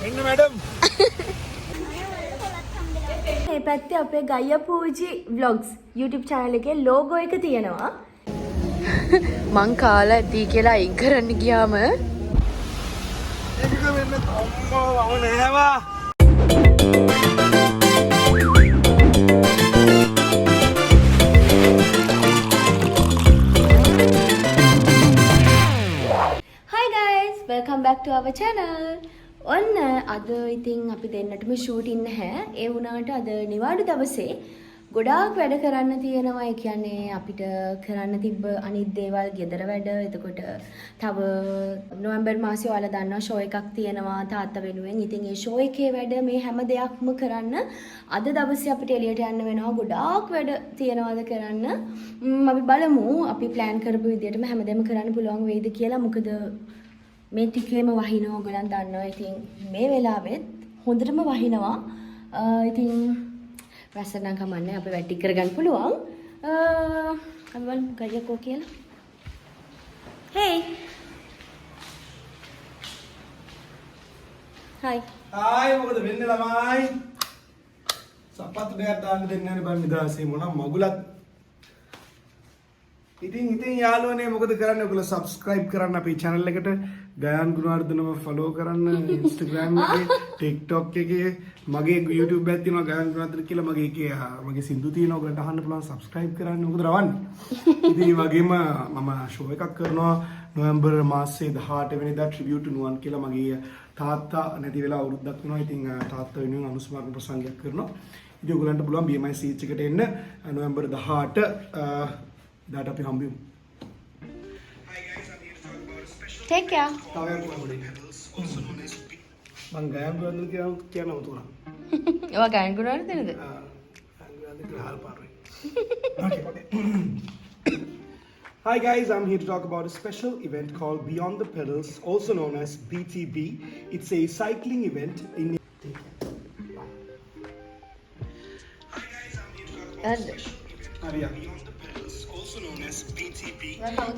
එන්න මැඩම්. මේ පැත්තේ අපේ ගයියා පූජි vlogs YouTube channel එකේ logo එක තියෙනවා. මං කාලා ඇති කියලා අයින් කරන්න ගියාම ඒක වෙන්න අම්මා වම නෑවා. Hi guys, welcome back to our channel. ඔන්න අද ඉතින් අපි දෙන්නටම ෂූට් ඉන්න හැ. ඒ වුණාට අද නිවාඩු දවසේ ගොඩාක් වැඩ කරන්න තියෙනවා. ඒ කියන්නේ අපිට කරන්න තිබ්බ අනිත් දේවල් ගෙදර වැඩ. එතකොට තව නොවැම්බර් මාසේ ඔයාලා දන්නවා ෂෝ එකක් තියෙනවා තාත්තා වෙනුවෙන්. ඉතින් ඒ ෂෝ එකේ වැඩ මේ හැම දෙයක්ම කරන්න අද දවසේ අපිට එළියට යන්න වෙනවා. ගොඩාක් වැඩ තියනවාද කරන්න. අපි බලමු අපි ප්ලෑන් කරපු විදිහටම හැමදේම කරන්න පුළුවන් වෙයිද කියලා. මොකද මේ ටිකේම වහිනවා ඔයගලන් දන්නවා. ඉතින් මේ වෙලාවෙත් හොඳටම වහිනවා. ඉතින් රස නම් කමන්නේ අපි වැටි කරගන්න පුළුවන්. අපි බලමු ගයකෝ කියලා. Hey. Hi. ආයි මොකද වෙන්නේ ළමයි? සපත්තු දෙකක් දාන්න දෙන්නේ නැහැ බං නිදාසේ මොන මගුලක්. ඉතින් යාළුවනේ මොකද කරන්නේ? ඔයගොල්ලෝ subscribe කරන්න අපේ channel එකට. ගයාන් ගුණවර්ධනව follow කරන්න Instagram එකේ, TikTok එකේ, මගේ YouTube එකක් තියෙනවා ගයාන් ගුණවර්ධන කියලා. මගේ සින්දු තියෙනවා. ඔයගොල්ලන්ට අහන්න පුළුවන් subscribe කරන්න. මොකද රවන්නේ. ඉතින් වගේම මම show එකක් කරනවා නොවැම්බර් මාසයේ 18 වෙනිදා tribute to nuwan කියලා. මගේ තාත්තා නැති වෙලා අවුරුද්දක් වෙනවා. ඉතින් තාත්තා වෙනුවෙන් අනුස්මාරක ප්‍රසංගයක් කරනවා. ඉතින් ඔයගොල්ලන්ට පුළුවන් BMI Seats එකට එන්න නොවැම්බර් 18 දාට අපි හම්බෙමු. Take care. මං ගයන් ගුණවර්ධන කියන උතුරා. ඔයා Gayan ගුණවර්ධනද? Hi guys, I'm here to talk about a special event called Beyond the Pedals, also known as BTB. It's a cycling event in Hi guys, I'm here to talk about a special event Beyond the Pedals, also known as BTB.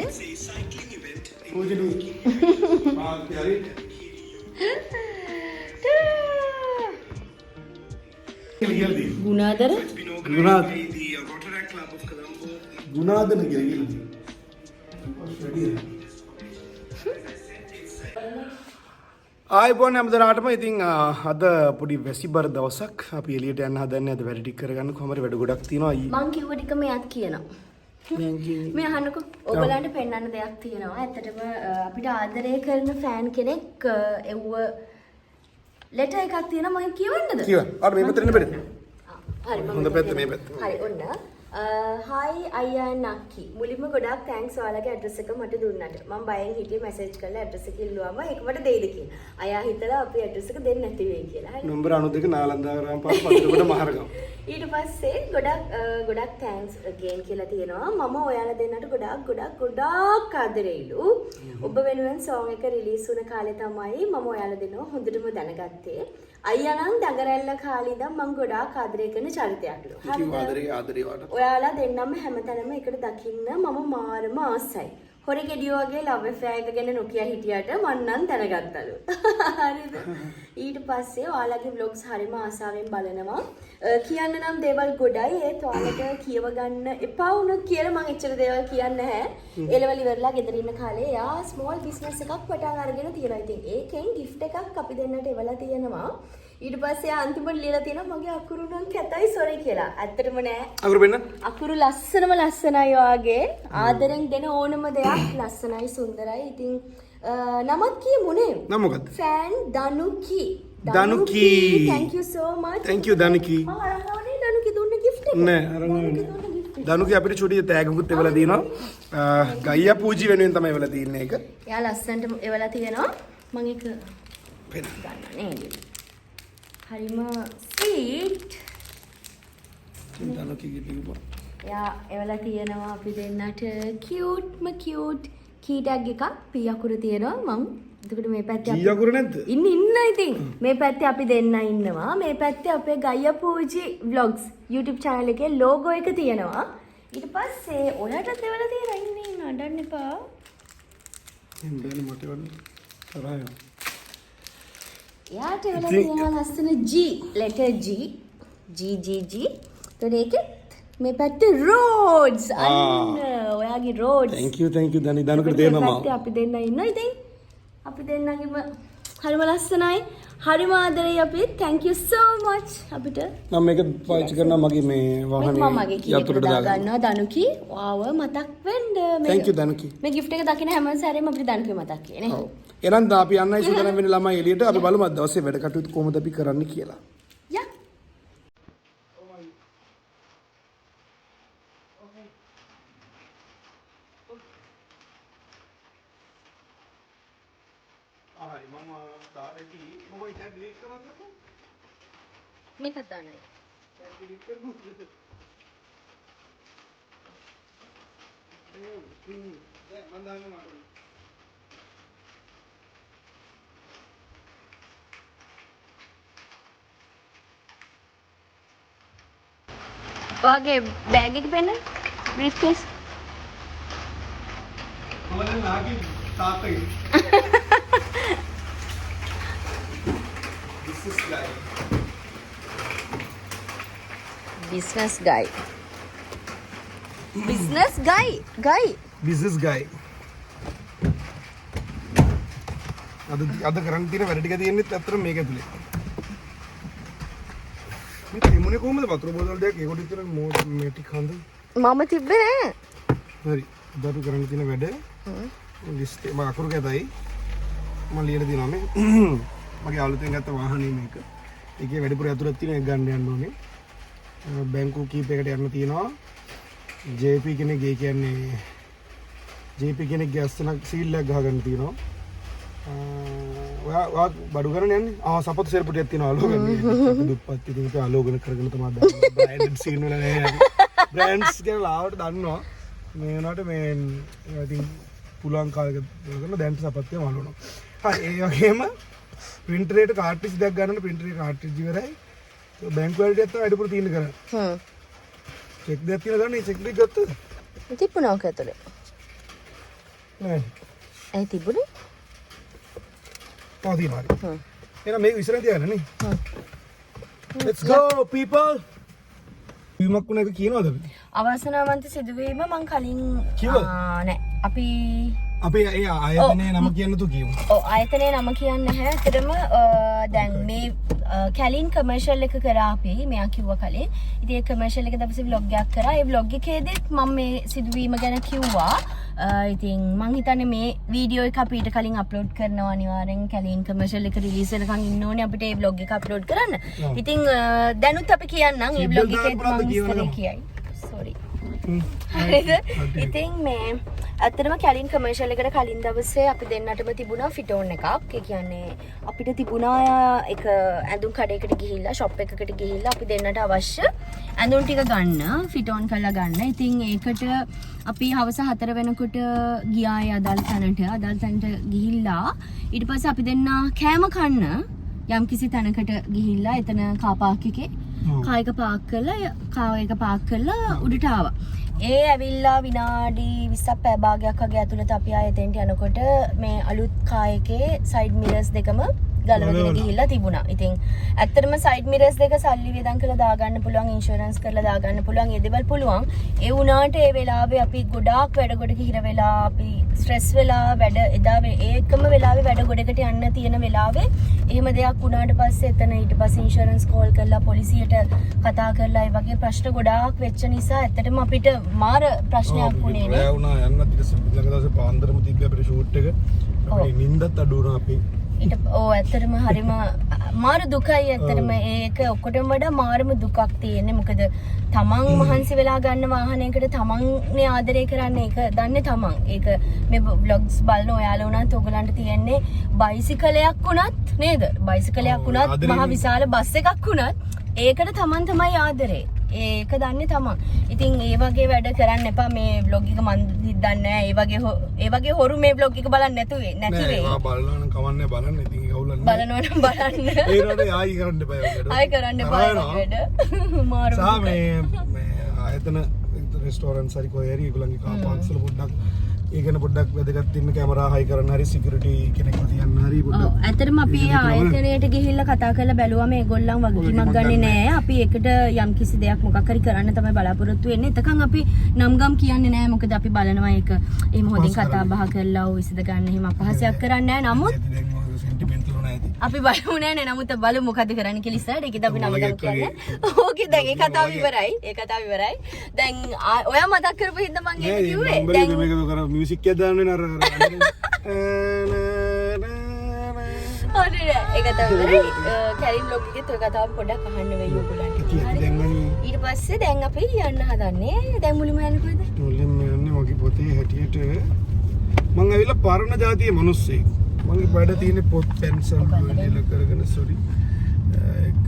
It's a cycling event in ගුණාදර ගුණාදන කියලා. ආයිබෝන් හැමදාටම ඉතින් අද පොඩි වැසිබර දවසක් අපි එළියට යන්න හදන්නේ. අද වැඩ ටික කරගන්න කොහමද වැඩ ගොඩක් තියෙනවා. මං කිව්ව ටික මෙයාත් කියනවා. මේ අහන්නකෝ ඔයගලන්ට පෙන්වන්න දෙයක් තියෙනවා. ඇත්තටම අපිට ආදරය කරන ෆෑන් කෙනෙක් එව්ව ලෙටර් එකක් තියෙනවා. මම කියවන්නද? කියවන්න. අර මේ පැත්තට එන්න බැරිද? හරි මම හොඳ පැත්ත මේ පැත්ත. හරි ඔන්න. හායි අයියා නක්කි. මුලින්ම ගොඩාක් තෑන්ක්ස් ඔයාලගේ ඇඩ්‍රස් එක මට දුන්නට. මම බයෙන් හිටියේ මැසේජ් කරලා ඇඩ්‍රස් එක ඉල්ලුවාම ඒක මට දෙයිද කියලා. අයියා හිතලා අපි ඇඩ්‍රස් එක දෙන්න නැති වෙයි කියලා. හරි. නම්බර 92 නාලන්දාරාම පාර පදිරකට මහරගම. ඊට පස්සේ ගොඩක් තෑන්ක්ස් again කියලා තියෙනවා. මම ඔයාලා දෙන්නට ගොඩාක් ආදරෙයිලු. ඔබ වෙනුවෙන් song එක රිලීස් වුණ කාලේ තමයි මම ඔයාලා දෙනව හොඳටම දැනගත්තේ. අයියා නම් දඟරැල්ල කාලේ ඉඳන් මම ගොඩාක් ආදරය කරන චරිතයක්ලු. ආදරේ වට. ඔයාලා දෙන්නම හැමතැනම එකට දකින්න මම මාරම ආසයි. හොරි ගෙඩියෝ වගේ ලව් affair එක ගැන නොකිය හිටියට මං නම් දැනගත්තලු. හරිද? ඊට පස්සේ ඔයාලගේ vlogs හරිම ආසාවෙන් බලනවා. කියන්න නම් දේවල් ගොඩයි. ඒත් ඔයාලට කියව ගන්න එපා වුණොත් කියලා මං එච්චර දේවල් කියන්නේ නැහැ. එලවල ඉවරලා ගෙදර ඉන්න කාලේ යා small business එකක් පටන් අරගෙන තියෙනවා. ඉතින් ඒකෙන් gift එකක් අපි දෙන්නට එවලා තියෙනවා. ඊට පස්සේ අන්තිමට ලියලා තියෙනවා මගේ අකුරු නම් කැතයි සෝරි කියලා. ඇත්තටම නෑ. අකුරු වෙන්න. අකුරු ලස්සනයි වාගේ. ආදරෙන් දෙන ඕනම දෙයක් ලස්සනයි සුන්දරයි. ඉතින් නමත් කියමුනේ. නම මොකක්ද? Fan Danuki. Danuki. Thank you so much. Thank you Danuki. මම අරගානේ දනුකි දුන්න gift එක. නෑ අරගානේ. දනුකි අපිට චුටි තෑග්ගුත් එවලා දිනවා. ගයියා පූජි වෙනුවෙන් තමයි එවලා තින්නේ ඒක. එයා ලස්සනට එවලා තියෙනවා. මම ඒක පෙන්න ගන්න නේද? හරිම ස්වීට්. දනුකි කිව්වා. යා එවලා තියෙනවා අපි දෙන්නට කියුට්ම කියුට් කී ටැග් එකක් පී අකුර තියෙනවා. මම එතකොට මේ පැත්තේ කී අකුර නැද්ද? ඉන්න ඉතින් මේ පැත්තේ අපි දෙන්න ඉන්නවා. මේ පැත්තේ අපේ ගයියා පූජි vlogs YouTube channel එකේ logo එක තියෙනවා. ඊට පස්සේ ඔයාලට දෙවලා තියෙන ඉන්න අඬන්න එපා. එන්න බෑනේ මට වන්න තරහා එයාට වෙලා තියෙනවා ලස්සන G letter G G G G. ඒකෙත් මේ පැත්තේ roads අන්න ඔයාගේ roads. thank you දනි දනුකට තේරෙනවා. අපි දෙන්න ඉන්නවා ඉතින්. අපි දෙන්නගෙම හරිම ලස්සනයි. හරිම ආදරෙයි අපි. thank you so much අපිට. මම මේක පාවිච්චි කරනවා මගේ මේ වාහනේ යතුරට දාගන්නවා දනුකි. වාව මතක් වෙන්න. thank you දනුකි. මේ gift එක දකින්න හැම සැරේම අපිට දනුකි මතක් වෙන්නේ. ඔව්. එහෙනම් අපි යන්නයි සූදානම් වෙන්නේ ළමයි එළියට. අපි බලමු අද දවසේ වැඩ කටයුතු කොහොමද අපි කරන්න කියලා. යා. ආයි මම දාරේදී මම ඉතින් ඩිලීට් කරන්නකෝ. මේක දාන්නයි. ඩිලීට් කරමු. දැන් මම දාන්නවා. ඔයාගේ බෑග් එක පෙන්න. Brief case. මම දැන් නාගේ තාත්තගේ. Business guy. Business guy. Business guy. අද කරන් තියෙන වැඩ ටික තියෙන්නේ අතර මේක ඇතුලේ. මේ තිමුනේ කොහමද වතුර බෝතල් දෙකක් ඒකට විතර මේ ටික හඳ. මම තිබ්බේ නෑ. හරි. අද කරන් තියෙන වැඩ. ලිස්ට් එක අකුරු කැතයි. මම ලියලා දිනවා මේ. මගේ අලුතෙන් ගත්ත වාහනේ මේක. ඒකේ වැඩිපුර අතුරක් තියෙන එක ගන්න යන්න ඕනේ. බැංකු කීපයකට යන්න තියෙනවා. JP කෙනෙක් ඒ කියන්නේ JP කෙනෙක් ගැස්සනක් සීල් එකක් ගහගන්න තියෙනවා. ඔයා බඩු ගන්න යන්නේ? සපත්තු සෙරපු ටිකක් තියෙනවා අලෝගන. දුප්පත් ඉතින් ඒක අලෝගන කරගෙන තමයි දාන්නේ. බ්‍රෑන්ඩඩ් සීන් වල නෑ. බ්‍රෑන්ඩ්ස් කියලා ආවට දන්නවා. මේ වුණාට මේ ඉතින් පුලුවන් කාලෙක කරන දැන් සපත්තුය වලනවා. හරි ඒ වගේම printer එකට කාර්ට්‍රිජ් දෙකක් ගන්නකොට printer එකේ කාර්ට්‍රිජ් ඉවරයි. බැංකු වලට තමයි අඩුපුර තියෙන කරා. චෙක් දෙයක් තියලා ගන්න චෙක් දෙක ගත්තද? තිබුණා ඔක ඇතුලේ. නෑ. ඒ තිබුණේ? ඔව් තියෙනවා. එහෙනම් මේක ඉස්සරහ තියන්න නේ. Let's go people. විමක් වුණ එක කියනවද අපි? අවසනාවන්ත සිදුවීම මං කලින් නෑ. අපි ඒ ආයතනයේ නම කියන්න තු කියමු. ඔව් ආයතනයේ නම කියන්න නැහැ. ඇත්තටම දැන් මේ කැලින් කමර්ෂල් එක කරා අපි මෙයා කිව්වා කලින්. ඉතින් ඒ කමර්ෂල් එක දවසේ vlog එකක් කරා. ඒ vlog එකේදීත් මම මේ සිදුවීම ගැන කිව්වා. ඉතින් මං හිතන්නේ මේ වීඩියෝ එක අපි ඊට කලින් අප්ලෝඩ් කරනවා අනිවාර්යෙන් කැලින් කමර්ෂල් එක රිලීස් වෙනකන් ඉන්න ඕනේ අපිට ඒ vlog එක අප්ලෝඩ් කරන්න. ඉතින් දැනුත් අපි කියන්නම් මේ vlog එකේදී මම ඉස්සරේ කියයි. sorry. හරිද? ඉතින් මේ ඇත්තටම කැලින් කමර්ෂල් එකට කලින් දවසේ අපි දෙන්නටම තිබුණා ෆිටෝන් එකක්. ඒ කියන්නේ අපිට තිබුණා එක ඇඳුම් කඩේකට ගිහිල්ලා ෂොප් එකකට ගිහිල්ලා අපි දෙන්නට අවශ්‍ය ඇඳුම් ටික ගන්න, ෆිටෝන් කරලා ගන්න. ඉතින් ඒකට අපි හවස 4 වෙනකොට ගියා ඒ අදාළ තැනට ගිහිල්ලා ඊට පස්සේ අපි දෙන්න කෑම කන්න යම් කිසි තැනකට ගිහිල්ලා එතන කාර් පාක් එකේ කායක පාක් කරලා උඩට ආවා. ඒ ඇවිල්ලා විනාඩි 20ක් පැය භාගයක් වගේ ඇතුළත අපි ආයෙ එතෙන්ට යනකොට මේ අලුත් කායකේ සයිඩ් මිරර්ස් දෙකම ගලවගෙන ගිහිල්ලා තිබුණා. ඉතින් ඇත්තටම සයිඩ් මිරර්ස් දෙක සල්ලි වියදම් කරලා දාගන්න පුළුවන්, ඉන්ෂුරන්ස් කරලා දාගන්න පුළුවන්, ඒ දේවල් පුළුවන්. ඒ වුණාට ඒ වෙලාවේ අපි ගොඩාක් වැඩ ගොඩක හිර වෙලා අපි ස්ට්‍රෙස් වෙලා වැඩ එදා ඒකම වෙලාවේ වැඩ ගොඩකට යන්න තියෙන වෙලාවේ එහෙම දෙයක් වුණාට පස්සේ එතන ඊට පස්සේ ඉන්ෂුරන්ස් කෝල් කරලා පොලිසියට කතා කරලා ඒ වගේ ප්‍රශ්න ගොඩාක් වෙච්ච නිසා ඇත්තටම අපිට මාර ප්‍රශ්නයක් වුණේ නේ. ඒ වුණා යන්න ළඟ දවසේ පාන්දරම තිබ්බේ අපේ ෂූට් එක. අපේ නිින්දත් අඩු වුණා අපි. ඇත්තටම හරිම මාර දුකයි. ඇත්තටම ඒක ඔක්කොටම වඩා මාරම දුකක් තියෙන්නේ. මොකද තමන් මහන්සි වෙලා ගන්න වාහනයකට තමන්නේ ආදරය කරන්නේ. ඒක දන්නේ තමන්. ඒක මේ vlogs බලන ඔයාලා උනත් ඔයගලන්ට තියෙන්නේ බයිසිකලයක් වුණත් නේද? බයිසිකලයක් වුණත් මහ විශාල බස් එකක් වුණත් ඒකට තමන් තමයි ආදරේ. ඒක දන්නේ තමන්. ඉතින් ඒ වගේ වැඩ කරන්න එපා. මේ vlog එක මන් දන්නේ නැහැ. ඒ වගේ හොරු මේ vlog එක බලන්න නැති වෙයි. නෑ බලනවා නම් කවන්නේ බලන්න. ඉතින් ඒක අවුලක් නෑ. බලනවා නම් බලන්න. ඒකට ආයි කරන්න එපා වැඩ. ආයි කරන්න එපා වැඩ. මාරු. සා මේ ආයතන රෙස්ටෝරන්ට්ස් හරි කොහේ හරි ඒගොල්ලන්ගේ කාර් පාක්ස් වල පොඩ්ඩක් ඒ ගැන පොඩ්ඩක් වැදගත් ඉන්න කැමරා හයි කරන්න හරි සිකියුරිටි කෙනෙක්ව තියන්න හරි පොඩ්ඩක්. ඇත්තටම අපි ආයතනයට ගිහිල්ලා කතා කරලා බැලුවම ඒගොල්ලන් වගකීමක් ගන්නෙ නෑ. අපි එකට යම් කිසි දෙයක් මොකක් හරි කරන්න තමයි බලාපොරොත්තු වෙන්නේ. එතකන් අපි නම් ගම් කියන්නේ නෑ. මොකද අපි බලනවා ඒක එහෙම හොඳින් කතා බහ කරලා ඔය විසඳ ගන්න එහෙම අපහාසයක් කරන්නේ නෑ. නමුත් සෙන්ටිමෙන්ටල් වුණා ඇති. අපි බලමු නෑනේ. නමුත් බලමු මොකද කරන්න කියලා ඉස්සරහට. ඒකද අපි නම් ගම් කියන්නේ. ඕකේ දැන් ඒ කතාව ඉවරයි. ඒ කතාව ඉවරයි. දැන් ඔයා මතක් කරපු හින්දා මම ඒක කිව්වේ. දැන් මේක කර මියුසික් එකක් දාන්න නර හරිද? ඒ කතාව ඉවරයි. කැරින් බ්ලොග් එකෙත් ඔය කතාව පොඩ්ඩක් අහන්න වෙයි ඔයගොල්ලන්ට. ඊට පස්සේ දැන් අපි යන්න හදන්නේ. දැන් මුලින්ම යන්නේ කොහෙද? මුලින්ම යන්නේ මගේ පොතේ හැටියට මම ඇවිල්ලා පරණ ජාතියේ මිනිස්සෙක්. මගේ බඩ තියෙන පොත් පෙන්සල් වල කරගෙන සෝරි. එක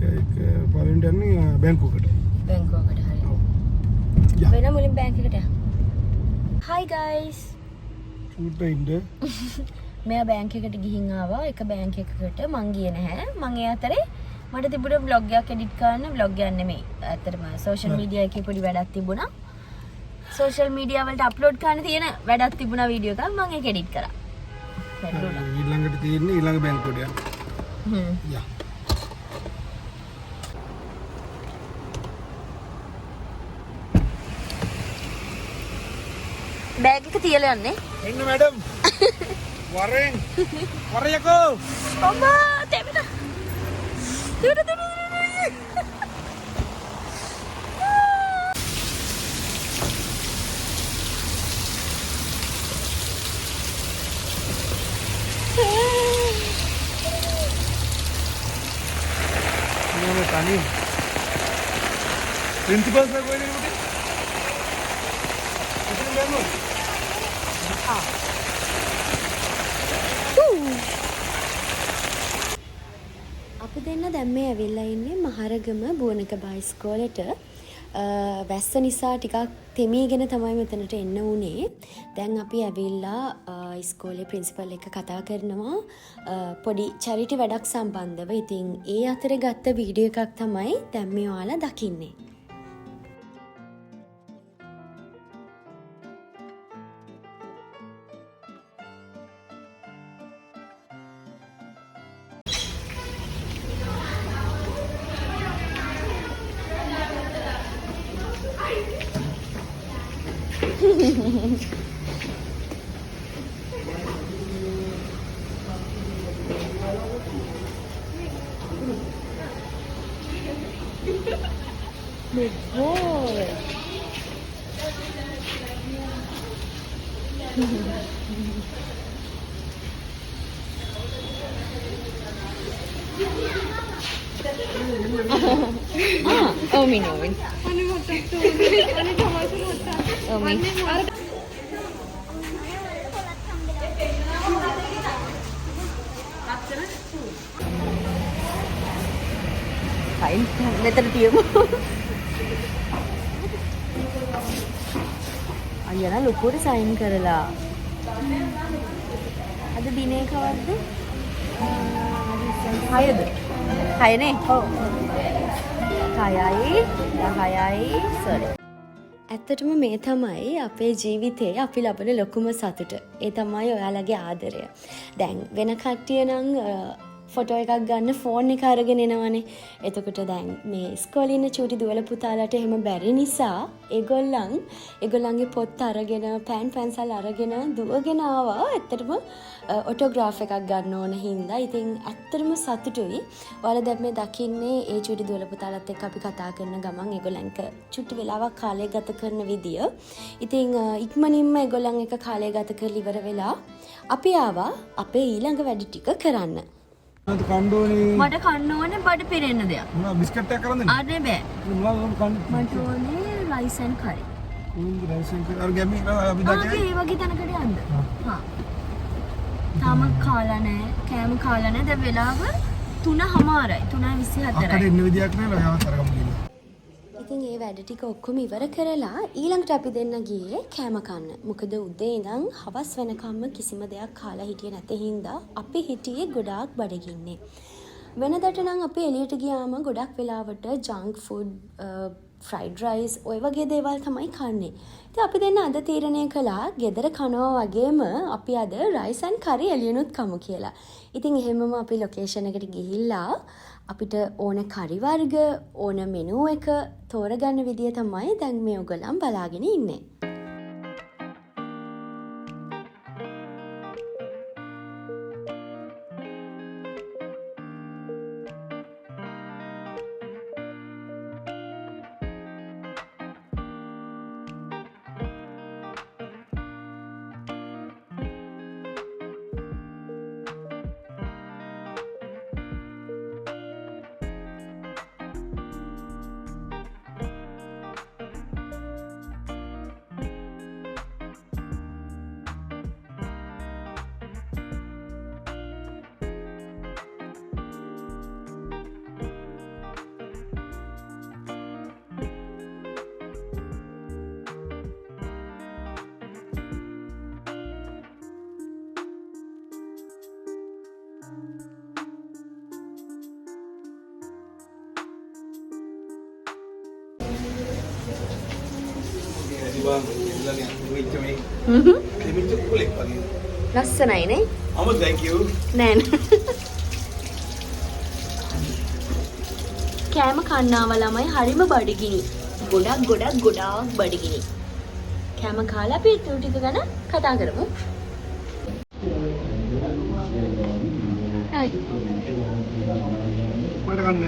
පරිණ්ඩ යන්නේ බැංකුවකට. බැංකුවකට හරි. වෙන මුලින් බැංක් එකට යන්න. Hi guys. උඩින්ද මෙයා බැංක් එකට ගිහින් ආවා. එක බැංක් එකකට මං ගියේ නැහැ. මං ඒ අතරේ මට තිබුණ බ්ලොග් එකක් එඩිට් කරන්න බ්ලොග් එකක් නෙමෙයි. ඇත්තටම සෝෂල් මීඩියා එකේ පොඩි වැඩක් තිබුණා. සෝෂල් මීඩියා වලට අප්ලෝඩ් කරන්න තියෙන වැඩක් තිබුණා වීඩියෝ එකක්. මං ඒක එඩිට් කරා. ඊළඟට තියෙන්නේ ඊළඟ බැංකුවට යන්න. යා. බෑග් එක තියලා යන්නේ. එන්න මැඩම්. වරෙන්. වරයකෝ. අම්මා දෙවිද. දෙවිද. මේ තනිය. प्रिंसिपल सर कोई नहीं मुझे कितने लेमो අපි දෙන්න දැන් මේ ඇවිල්ලා ඉන්නේ මහරගම බුවනක බයිස්කෝලේට. වැස්ස නිසා ටිකක් තෙමීගෙන තමයි මෙතනට එන්න උනේ. දැන් අපි ඇවිල්ලා ඉස්කෝලේ ප්‍රින්සිපල් එක්ක කතා කරනවා පොඩි චැරිටි වැඩක් සම්බන්ධව. ඉතින් ඒ අතරේ ගත්ත වීඩියෝ එකක් තමයි දැන් මේ ඔයාලා දකින්නේ. Good boy. Omi. Fine. Meter tiap. අයියලා ලොකුවට සයින් කරලා. අද දිනේ කවද්ද? 6ද? 6නේ? ඔව්. 6යි 10යි සෝරි. ඇත්තටම මේ තමයි අපේ ජීවිතයේ අපි ලබන ලොකුම සතුට. ඒ තමයි ඔයාලගේ ආදරය. දැන් වෙන කට්ටිය නම් ෆොටෝ එකක් ගන්න ෆෝන් එක අරගෙන එනවනේ. එතකොට දැන් මේ ඉස්කෝලේ ඉන්න චූටි දුවල පුතාලට එහෙම බැරි නිසා ඒගොල්ලන්ගේ පොත් අරගෙන පෙන්සල් අරගෙන දුවගෙන ආවා. ඇත්තටම ඔටෝග්‍රාෆ් එකක් ගන්න ඕන හින්දා. ඉතින් ඇත්තටම සතුටුයි. ඔයාලා දැන් මේ දකින්නේ ඒ චූටි දුවල පුතාලත් එක්ක අපි කතා කරන ගමන් ඒගොල්ලන්ක චුට්ටි වෙලාවක් කාලය ගත කරන විදිය. ඉතින් ඉක්මනින්ම ඒගොල්ලන් එක කාලය ගත කරලා ඉවර වෙලා අපි ආවා අපේ ඊළඟ වැඩ ටික කරන්න. මට කන්න ඕනේ. මට කන්න ඕනේ බඩ පිරෙන්න දෙයක්. මොනවා බිස්කට් එකක් කරන් දෙන්න. අනේ බෑ. මොනවා කන්න. මට ඕනේ rice and curry. Rice and curry. අර ගැමි අපි දාගෙන. ඒ වගේ තැනකට යන්න. හා. තාම කාලා නැහැ. කෑම කාලා නැහැ. දැන් වෙලාව 3:00යි. 3:24යි. අක්කට එන්න විදියක් නෑ ලයාවත් අරගමු කියලා. ඉතින් ඒ වැඩ ටික ඔක්කොම ඉවර කරලා ඊළඟට අපි දෙන්න ගියේ කෑම කන්න. මොකද උදේ ඉඳන් හවස් වෙනකම්ම කිසිම දෙයක් කාලා හිටියේ නැති හින්දා අපි හිටියේ ගොඩාක් බඩගින්නේ. වෙනදට නම් අපි එළියට ගියාම ගොඩක් වෙලාවට ජංක් ෆුඩ් ෆ්‍රයිඩ් රයිස් ඔය වගේ දේවල් තමයි කන්නේ. ඉතින් අපි දෙන්න අද තීරණය කළා ගෙදර කනවා වගේම අපි අද රයිස් ඇන්ඩ් කරි එළියනුත් කමු කියලා. ඉතින් එහෙමම අපි ලොකේෂන් එකට ගිහිල්ලා අපිට ඕන කරි වර්ග ඕන මෙනු එක තෝරගන්න විදිය තමයි දැන් මේ ඔයගොල්ලන් බලාගෙන ඉන්නේ. ලස්සනයි නේ? අම්මා thank you. නෑ කෑම කන්නාව ළමයි හරිම බඩගිනි. ගොඩක් බඩගිනි. කෑම කාලා අපි ටික ටික ගැන කතා කරමු. මට ගන්න.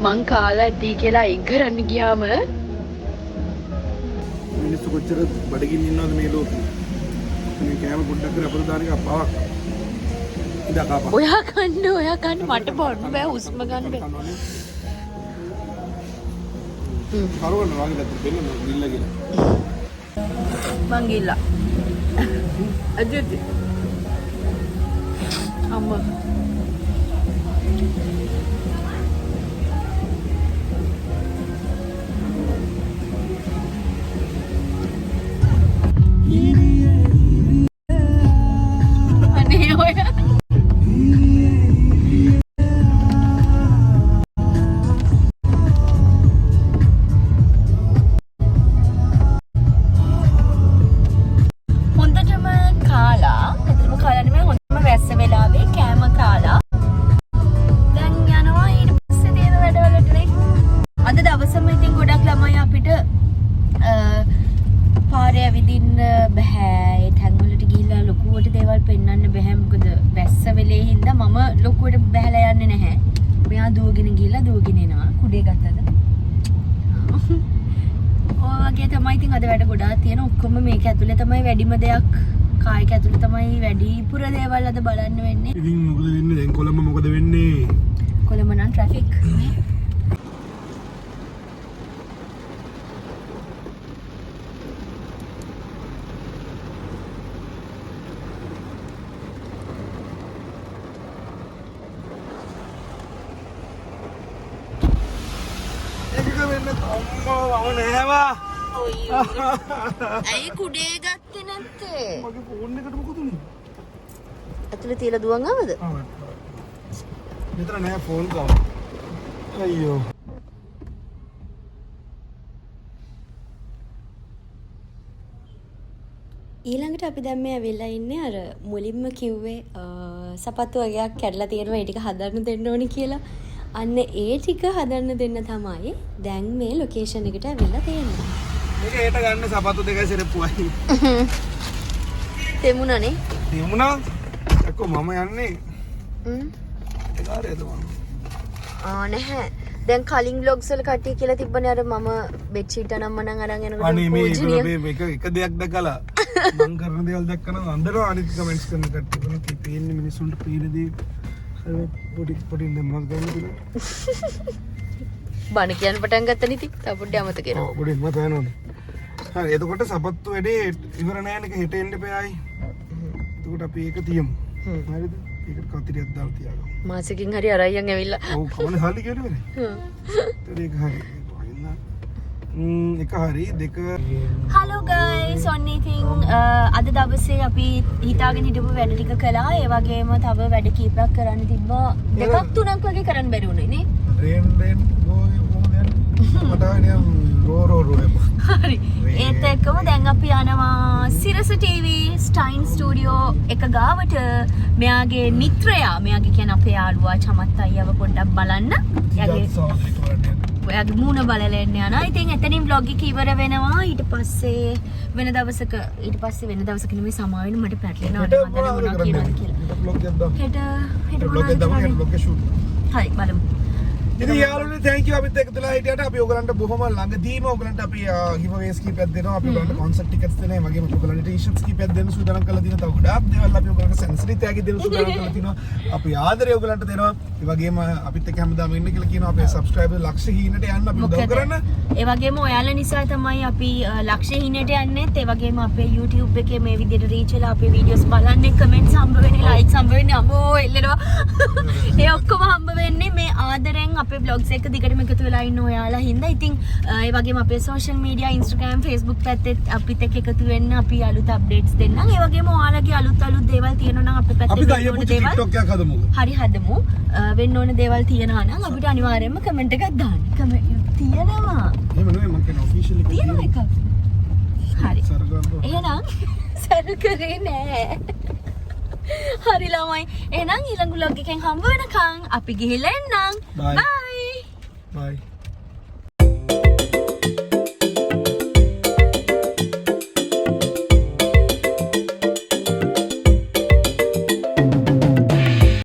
මං කාලා ඇති කියලා අයින් කරන්න ගියාම මිනිස්සු කොච්චර බඩගින්න ඉන්නවද මේ ලෝකෙ. මේ කෑම පොඩ්ඩක් කර අපර දාන එක පවක්. ඉඳා කාපා. ඔයා කන්න මට බොන්න බෑ හුස්ම ගන්න බෑ. කරවන්න වගේ දැක්ක බෙන්න ගිල්ල කියලා. මං ගිල්ලා. අජිත්. අම්මා. වැඩිම දෙයක් කායික ඇතුළේ තමයි වැඩිපුර දේවල් අද බලන්න වෙන්නේ. ඉතින් මොකද වෙන්නේ දැන් කොළඹ මොකද වෙන්නේ? කොළඹ නම් ට්‍රැෆික් නේ. ඒක වෙන්නේ අම්මා වම නෑවා. ඇයි කුඩේ ගත්තේ නැත්තේ? මගේ ෆෝන් එකට මොකද උනේ? ඇතුලේ තියලා දුවන් ආවද? මෙතන නෑ ෆෝන් කව. අයියෝ. ඊළඟට අපි දැන් මේ ඇවිල්ලා ඉන්නේ අර මුලින්ම කිව්වේ සපත්තු වගේක් කැඩලා තියෙනවා ඒ ටික හදන්න දෙන්න ඕනි කියලා. අන්න ඒ ටික හදන්න දෙන්න තමයි දැන් මේ ලොකේෂන් එකට ඇවිල්ලා තියෙන්නේ. මේක හෙට ගන්න සපත්තු දෙකයි සෙරප්පුවයි. තෙමුණනේ. තෙමුණා? එක්කෝ මම යන්නේ. ඒකාරයද මම? නැහැ. දැන් කලින් vlogs වල කට්ටිය කියලා තිබ්බනේ අර මම බෙඩ් ෂීට් අනම්ම නම් අරන් යනකොට අනේ මේක එක දෙයක් දැකලා මං කරන දේවල් දැක්කම අන්දරව අනිත් කමෙන්ට්ස් කරන කට්ටිය මොනවද පේන්නේ මිනිස්සුන්ට පේන දේ පොඩි මොනවද ගන්න කියලා බණ කියන්න පටන් ගත්ත නිති තව පොඩ්ඩක් අමතක වෙනවා ඔව් පොඩි මත යනවනේ හරි එතකොට සපත්තු වැඩේ ඉවර නෑ නේද හෙට එන්න එපා ආයි එතකොට අපි ඒක තියමු. හරිද? ඒකට කතරියක් දාලා තියාගමු. මාසෙකින් හරි අරයන් ඇවිල්ලා. ඔව් කවන්නේ හාලි කියනවනේ. ඒක හරි. එක හරි දෙක හලෝ ගයිස් ඔන්න ඉතින් අද දවසේ අපි හිතාගෙන හිටපු වැඩ ටික කළා. ඒ වගේම තව වැඩ කීපයක් කරන්න තිබ්බා. දෙකක් තුනක් වගේ කරන්න බැරි වුණේ නේ. රේන් කොහොමද යන්නේ? මට නිකන් රෝ හරි. ඒත් එක්කම දැන් අපි යනවා සිරස ටීවී ස්ටයින් ස්ටුඩියෝ එක ගාවට මෙයාගේ මිත්‍රයා මෙයාගේ කියන්නේ අපේ යාළුවා චමත් අයියව පොඩ්ඩක් බලන්න. ඔයාගේ මූණ බලලා එන්න යනවා. ඉතින් එතනින් vlog එක ඉවර වෙනවා. ඊට පස්සේ වෙන දවසක නෙමෙයි සමා වෙන්න මට පැටලෙනවා. මම මොනවා කියනවද කියලා. හෙට vlog එක දාමු vlog එක shoot. හරි බලමු. ඉතින් යාළුවනේ thank you අපිත් එක්කලා හිටියට අපි ඔයගලන්ට බොහොම ළඟදීම ඔයගලන්ට අපි giveaways කීපයක් දෙනවා. අපි ඔයගලන්ට concert tickets දෙනවා. ඒ වගේම ඔයගලන්ට t-shirts කීපයක් දෙන්න සූදානම් කරලා තියෙනවා. තව ගොඩාක් දේවල් අපි ඔයගලන්ට sensory tag දෙන්න සූදානම් කරලා තියෙනවා. අපි ආදරය ඔයගලන්ට දෙනවා. ඒ වගේම අපිත් එක්ක හැමදාම ඉන්න කියලා කියනවා. අපේ subscriber ලක්ෂ හීනට යන්න අපි උදව් කරන්න. ඒ වගේම ඔයාලා නිසා තමයි අපි ලක්ෂ හීනට යන්නේත්. ඒ වගේම අපේ YouTube එකේ මේ විදිහට reach වෙලා අපේ videos බලන්නේ, comments හම්බ වෙන්නේ, likes හම්බ වෙන්නේ, අමෝ එල්ලෙනවා. ඒ ඔක්කොම හම්බ වෙන්නේ මේ ආදරෙන් අපේ vlogs එක දිගටම එකතු වෙලා ඉන්න ඔයාලා හින්දා. ඉතින් ඒ වගේම අපේ social media Instagram Facebook පැත්තේ අපිත් එක්ක එකතු වෙන්න අපි අලුත් updates දෙන්නම්. ඒ වගේම ඔයාලගේ අලුත් දේවල් තියෙනවා නම් අපේ පැත්තේ අපි ගියපු TikTok එකක් හදමු. හරි හදමු. වෙන්න ඕන දේවල් තියෙනවා නම් අපිට අනිවාර්යයෙන්ම කමෙන්ට් එකක් දාන්න. තියෙනවා. එහෙම නෙවෙයි මම කියන officially තියෙනවා එකක්. හරි. සරගන්න. එහෙනම් සරු කරේ නෑ. හරි ළමයි. එහෙනම් ඊළඟ vlog එකෙන් හම්බ වෙනකන් අපි ගිහිල්ලා එන්නම්. Bye. Bye. Bye.